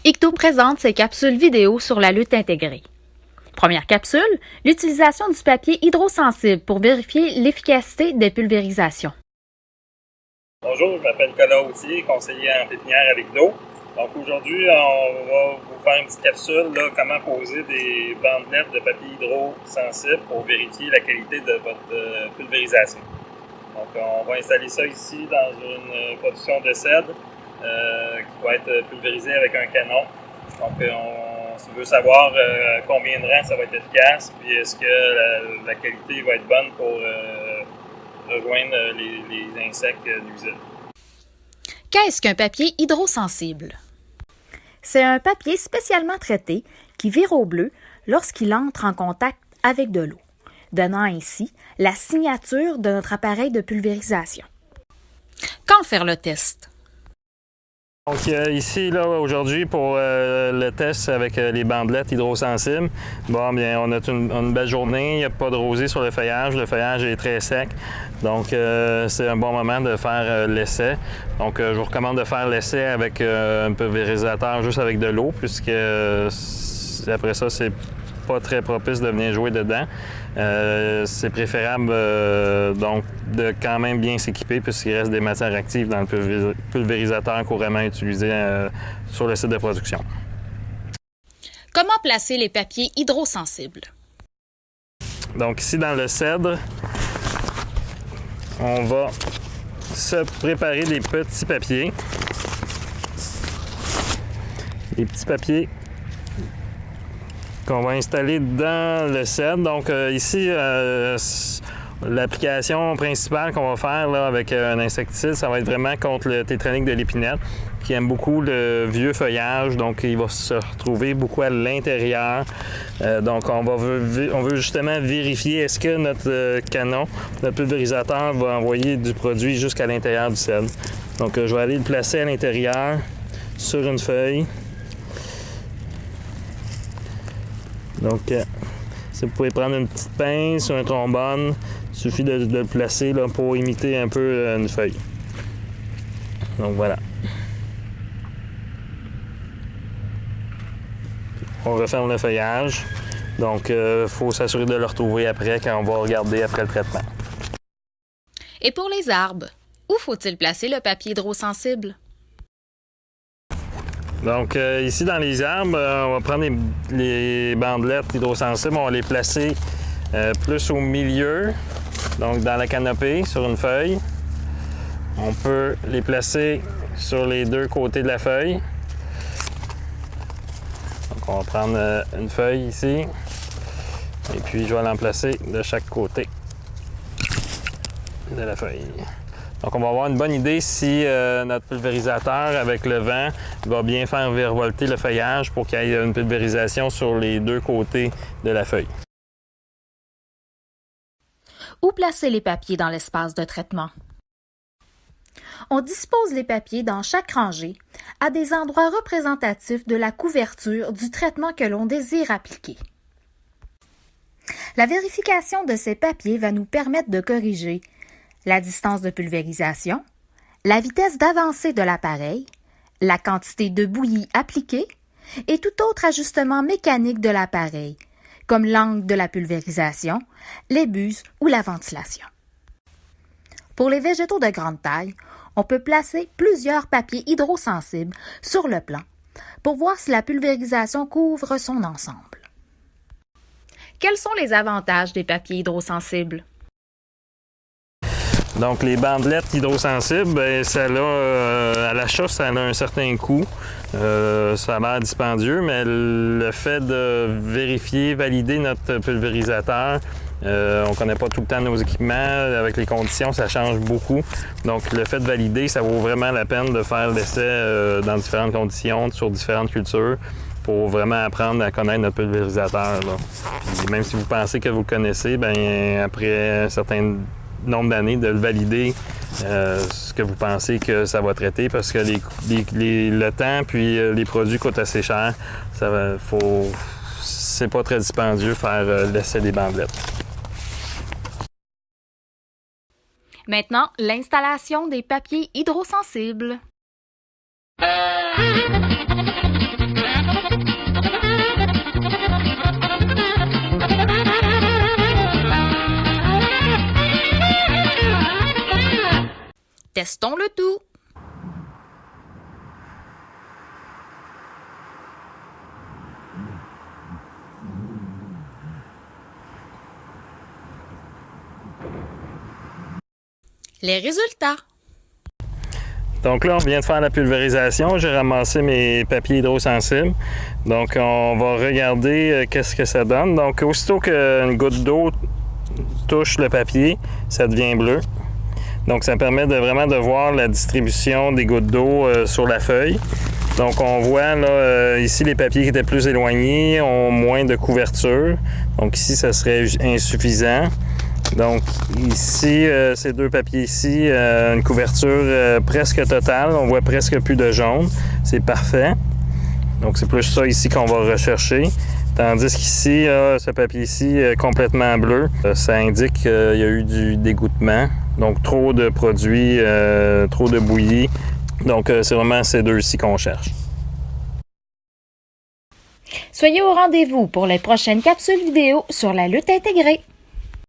ICTO présente ses capsules vidéo sur la lutte intégrée. Première capsule, l'utilisation du papier hydrosensible pour vérifier l'efficacité des pulvérisations. Bonjour, je m'appelle Nicolas Autier, conseiller en pépinière avec l'eau. Donc aujourd'hui, on va vous faire une petite capsule, là, comment poser des bandelettes de papier hydrosensible pour vérifier la qualité de votre pulvérisation. Donc on va installer ça ici dans une production de cèdre qui va être pulvérisée avec un canon. Donc on veut savoir combien de rangs ça va être efficace, puis est-ce que la qualité va être bonne pour rejoindre les insectes nuisibles. Qu'est-ce qu'un papier hydrosensible? C'est un papier spécialement traité qui vire au bleu lorsqu'il entre en contact avec de l'eau, donnant ainsi la signature de notre appareil de pulvérisation. Quand faire le test? Donc ici, là, aujourd'hui, pour le test avec les bandelettes hydrosensibles, bon, bien, on a une belle journée, il n'y a pas de rosée sur le feuillage est très sec, donc c'est un bon moment de faire l'essai. Donc je vous recommande de faire l'essai avec un pulvérisateur juste avec de l'eau, puisque après ça, c'est pas très propice de venir jouer dedans. C'est préférable donc de quand même bien s'équiper puisqu'il reste des matières actives dans le pulvérisateur couramment utilisé sur le site de production. Comment placer les papiers hydrosensibles? Donc ici dans le cèdre, on va se préparer des petits papiers. Des petits papiers qu'on va installer dans le cèdre. Donc ici, l'application principale qu'on va faire là, avec un insecticide, ça va être vraiment contre le tétranique de l'épinette, qui aime beaucoup le vieux feuillage, donc il va se retrouver beaucoup à l'intérieur. Donc on veut justement vérifier est-ce que notre canon, notre pulvérisateur va envoyer du produit jusqu'à l'intérieur du cèdre. Donc je vais aller le placer à l'intérieur sur une feuille. Donc, si vous pouvez prendre une petite pince ou un trombone, il suffit de le placer là, pour imiter un peu une feuille. Donc voilà. On referme le feuillage. Donc, il faut s'assurer de le retrouver après quand on va regarder après le traitement. Et pour les arbres, où faut-il placer le papier hydrosensible? Donc ici dans les arbres, on va prendre les bandelettes hydrosensibles, on va les placer plus au milieu, donc dans la canopée, sur une feuille. On peut les placer sur les deux côtés de la feuille. Donc on va prendre une feuille ici, et puis je vais l'en placer de chaque côté de la feuille. Donc, on va avoir une bonne idée si notre pulvérisateur, avec le vent, va bien faire virevolter le feuillage pour qu'il y ait une pulvérisation sur les deux côtés de la feuille. Où placer les papiers dans l'espace de traitement? On dispose les papiers dans chaque rangée à des endroits représentatifs de la couverture du traitement que l'on désire appliquer. La vérification de ces papiers va nous permettre de corriger la distance de pulvérisation, la vitesse d'avancée de l'appareil, la quantité de bouillie appliquée et tout autre ajustement mécanique de l'appareil, comme l'angle de la pulvérisation, les buses ou la ventilation. Pour les végétaux de grande taille, on peut placer plusieurs papiers hydrosensibles sur le plan pour voir si la pulvérisation couvre son ensemble. Quels sont les avantages des papiers hydrosensibles? Donc, les bandelettes hydrosensibles, bien, à l'achat, ça a un certain coût. Ça a l'air dispendieux, mais le fait de vérifier, valider notre pulvérisateur, on ne connaît pas tout le temps nos équipements. Avec les conditions, ça change beaucoup. Donc, le fait de valider, ça vaut vraiment la peine de faire l'essai dans différentes conditions, sur différentes cultures, pour vraiment apprendre à connaître notre pulvérisateur, là. Puis, même si vous pensez que vous le connaissez, bien, après un certain nombre d'années, de le valider ce que vous pensez que ça va traiter, parce que le temps puis les produits coûtent assez cher. C'est pas très dispendieux faire l'essai des bandelettes. Maintenant, l'installation des papiers hydrosensibles. Les résultats. Donc là, on vient de faire la pulvérisation. J'ai ramassé mes papiers hydrosensibles. Donc, on va regarder qu'est-ce que ça donne. Donc, aussitôt qu'une goutte d'eau touche le papier, ça devient bleu. Donc, ça permet vraiment de voir la distribution des gouttes d'eau sur la feuille. Donc, on voit là, ici, les papiers qui étaient plus éloignés ont moins de couverture. Donc, ici, ça serait insuffisant. Donc, ici, ces deux papiers ici, une couverture presque totale. On voit presque plus de jaune. C'est parfait. Donc, c'est plus ça ici qu'on va rechercher. Tandis qu'ici, ce papier ici, complètement bleu, ça indique qu'il y a eu du dégoûtement. Donc, trop de produits, trop de bouillie. Donc, c'est vraiment ces deux-ci qu'on cherche. Soyez au rendez-vous pour les prochaines capsules vidéo sur la lutte intégrée.